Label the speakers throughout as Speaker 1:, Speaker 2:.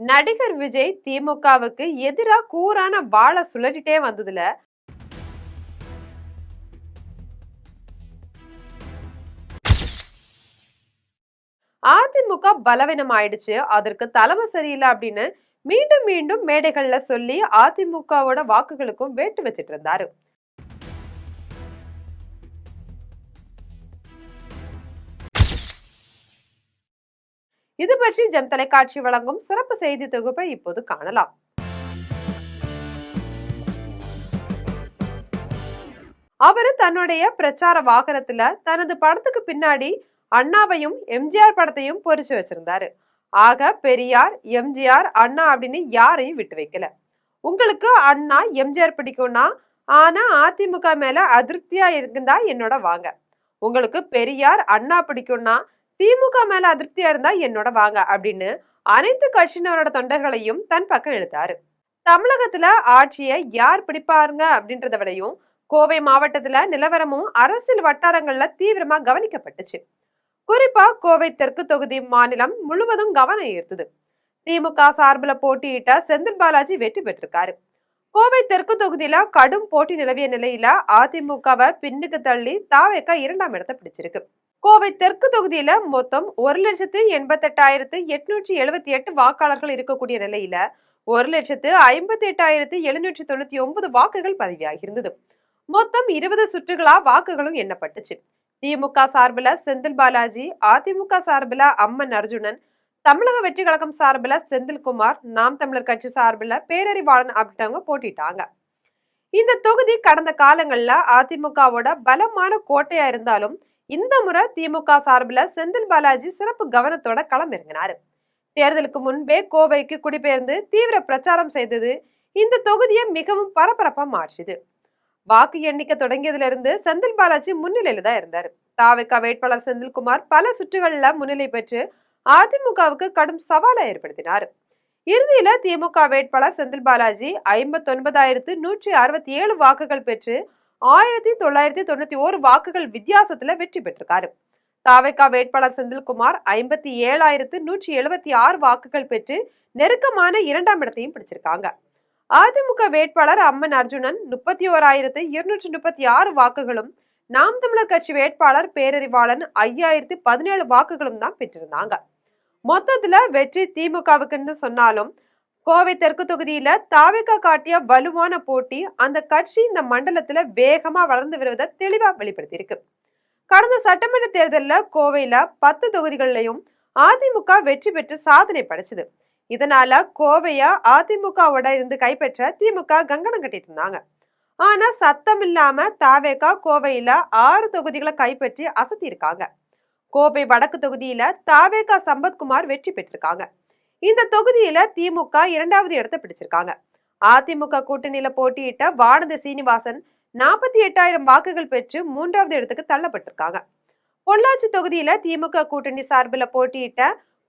Speaker 1: நடிகர் விஜய் திமுகவுக்கு எதிரா கூரான வாளை சுழட்டிட்டே வந்ததுல அதிமுக பலவீனம் ஆயிடுச்சு, அதற்கு தலைமை சரியில்லை அப்படின்னு மீண்டும் மீண்டும் மேடைகள்ல சொல்லி அதிமுகவோட வாக்குகளுக்கும் வேட்டு வச்சிட்டு இருந்தாரு. இது பற்றி ஜெம் தொலைக்காட்சி வழங்கும் சிறப்பு செய்தி தொகுப்பை இப்போது காணலாம். அவரு தன்னுடைய பிரச்சார வாகனத்துல தனது படத்துக்கு பின்னாடி அண்ணாவையும் எம்ஜிஆர் படத்தையும் பொறிச்சு வச்சிருந்தாரு. ஆக பெரியார், எம்ஜிஆர், அண்ணா அப்படின்னு யாரையும் விட்டு வைக்கல. உங்களுக்கு அண்ணா, எம்ஜிஆர் பிடிக்கும்னா, ஆனா அதிமுக மேல அதிருப்தியா இருந்தா என்னோட வாங்க. உங்களுக்கு பெரியார், அண்ணா பிடிக்கும்னா, திமுக மேல அதிருப்தியா இருந்தா என்னோட வாங்க அப்படின்னு அனைத்து கட்சியினரோட தொண்டர்களையும் தன் பக்கம் இழுத்தாரு. தமிழகத்துல ஆட்சியை யார் பிடிப்பாருங்க அப்படின்றத விடையும் கோவை மாவட்டத்துல நிலவரமும் அரசியல் வட்டாரங்கள்ல தீவிரமா கவனிக்கப்பட்டுச்சு. குறிப்பா கோவை தெற்கு தொகுதி மாநிலம் முழுவதும் கவனம் ஈர்த்தது. திமுக சார்பில் போட்டியிட்ட செந்தில் பாலாஜி வெற்றி பெற்றிருக்காரு. கோவை தெற்கு தொகுதியில கடும் போட்டி நிலவிய நிலையில அதிமுகவை பின்னுக்கு தள்ளி தாவேக 2ஆம் இடத்தை பிடிச்சிருக்கு. கோவை தெற்கு தொகுதியில மொத்தம் 1,88,878 வாக்காளர்கள் இருக்கக்கூடிய நிலையில 1,58,799 வாக்குகள் பதிவாகி இருந்தது. மொத்தம் 20 சுற்றுகளா வாக்குகளும் எண்ணப்பட்டுச்சு. திமுக சார்பில் செந்தில் பாலாஜி, அதிமுக சார்பில் அம்மன் அர்ஜுனன், தமிழக வெற்றி கழகம் சார்பில் செந்தில்குமார், நாம் தமிழர் கட்சி சார்பில் பேரறிவாளன் அப்படின்றவங்க போட்டிட்டாங்க. இந்த தொகுதி கடந்த காலங்கள்ல அதிமுகவோட பலமான கோட்டையா இருந்தாலும் இந்த முறை திமுக சார்பில் செந்தில் பாலாஜி சிறப்பு கவனத்தோட களம் இறங்கினாரு. தேர்தலுக்கு முன்பே கோவைக்கு குடிபெயர்ந்து தீவிர பிரச்சாரம் செய்தது இந்த தொகுதியை மிகவும் பரபரப்பா மாற்றுது. வாக்கு எண்ணிக்கை தொடங்கியதுல இருந்து செந்தில் பாலாஜி முன்னிலையில தான் இருந்தாரு. தாவேகா வேட்பாளர் செந்தில்குமார் பல சுற்றுகள்ல முன்னிலை பெற்று அதிமுகவுக்கு கடும் சவாலை ஏற்படுத்தினார். இறுதியில திமுக வேட்பாளர் செந்தில் பாலாஜி 59,167 வாக்குகள் பெற்று 1,991 வாக்குகள் வித்தியாசத்துல வெற்றி பெற்றிருக்காரு. தாவேகா வேட்பாளர் செந்தில்குமார் 57,176 வாக்குகள் பெற்று நெருக்கமான 2ஆம் இடத்தையும் பிடிச்சிருக்காங்க. அதிமுக வேட்பாளர் அம்மன் அர்ஜுனன் 31,236 வாக்குகளும், நாம் தமிழர் கட்சி வேட்பாளர் பேரறிவாளன் 5,017 வாக்குகளும் தான் பெற்றிருந்தாங்க. மொத்தத்துல வெற்றி திமுகவுக்குன்னு சொன்னாலும் கோவை தெற்கு தொகுதியில தாவேகா காட்டிய வலுவான போட்டி அந்த கட்சி இந்த மண்டலத்துல வேகமா வளர்ந்து வருவதை தெளிவா வெளிப்படுத்தியிருக்கு. கடந்த சட்டமன்ற தேர்தலில் கோவையில 10 தொகுதிகளிலையும் அதிமுக வெற்றி பெற்று சாதனை படைச்சது. இதனால கோவைய அதிமுகவோட இருந்து கைப்பற்ற திமுக கங்கணம் கட்டிட்டு இருந்தாங்க. ஆனா சத்தம் இல்லாம தாவேகா கோவையில 6 தொகுதிகளை கைப்பற்றி அசத்தி இருக்காங்க. கோவை வடக்கு தொகுதியில தாவேகா சம்பத்குமார் வெற்றி பெற்றிருக்காங்க. இந்த தொகுதியில திமுக 2வது இடத்தை பிடிச்சிருக்காங்க. அதிமுக கூட்டணியில போட்டியிட்ட வானதி சீனிவாசன் 48,000 வாக்குகள் பெற்று 3வது இடத்துக்கு தள்ளப்பட்டிருக்காங்க. பொள்ளாச்சி தொகுதியில திமுக கூட்டணி சார்பில் போட்டியிட்ட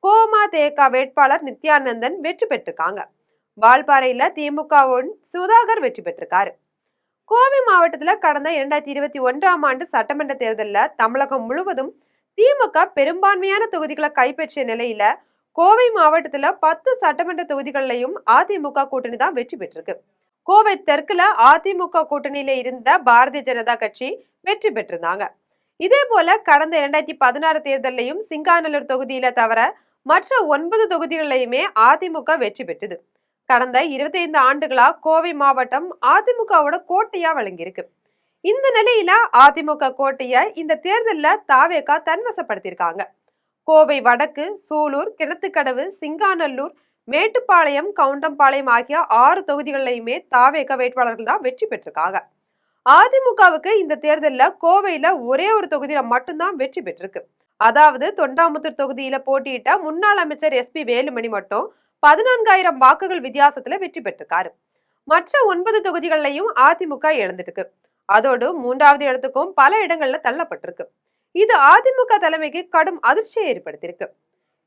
Speaker 1: கோமா தேகா வேட்பாளர் நித்யானந்தன் வெற்றி பெற்றிருக்காங்க. வால்பாறையில திமுகவுடன் சுதாகர் வெற்றி பெற்றிருக்காரு. கோவை மாவட்டத்துல கடந்த 2021ஆம் ஆண்டு சட்டமன்ற தேர்தலில் தமிழகம் முழுவதும் திமுக பெரும்பான்மையான தொகுதிகளை கைப்பற்றிய நிலையில கோவை மாவட்டத்துல 10 சட்டமன்ற தொகுதிகளிலையும் அதிமுக கூட்டணி தான் வெற்றி பெற்றிருக்கு. கோவை தெற்குல அதிமுக கூட்டணியில இருந்த பாரதிய ஜனதா கட்சி வெற்றி பெற்றிருந்தாங்க. இதே போல கடந்த 2016 தேர்தலையும் சிங்காநல்லூர் தொகுதியில தவிர மற்ற 9 தொகுதிகளிலுமே அதிமுக வெற்றி பெற்றது. கடந்த 25 ஆண்டுகளா கோவை மாவட்டம் அதிமுகவோட கோட்டையா வழங்கியிருக்கு. இந்த நிலையில அதிமுக கோட்டையை இந்த தேர்தலில் தாவேகா தன்வசப்படுத்தியிருக்காங்க. கோவை வடக்கு, சூலூர், கிணத்துக்கடவு, சிங்காநல்லூர், மேட்டுப்பாளையம், கவுண்டம்பாளையம் ஆகிய 6 தொகுதிகளிலுமே தாவேகா வேட்பாளர்கள் தான் வெற்றி பெற்றிருக்காங்க. அதிமுகவுக்கு இந்த தேர்தலில் கோவையில ஒரே ஒரு தொகுதியில மட்டும்தான் வெற்றி பெற்றிருக்கு. அதாவது தொண்டாமுத்தூர் தொகுதியில போட்டியிட்ட முன்னாள் அமைச்சர் SP வேலுமணி மட்டும் 14,000 வாக்குகள் வித்தியாசத்துல வெற்றி பெற்றிருக்காரு. மற்ற 9 தொகுதிகளிலையும் அதிமுக இழந்துருக்கு. அதோடு 3வது இடத்துக்கும் பல இடங்கள்ல தள்ளப்பட்டிருக்கு. இது அதிமுக தலைமைக்கு கடும் அதிர்ச்சியை ஏற்படுத்தியிருக்கு.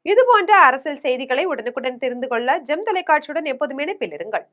Speaker 1: இது போன்ற அரசியல் செய்திகளை உடனுக்குடன் தெரிந்து கொள்ள ஜெம் தொலைக்காட்சியுடன் எப்போதுமே இணைப்பில் இருங்கள்.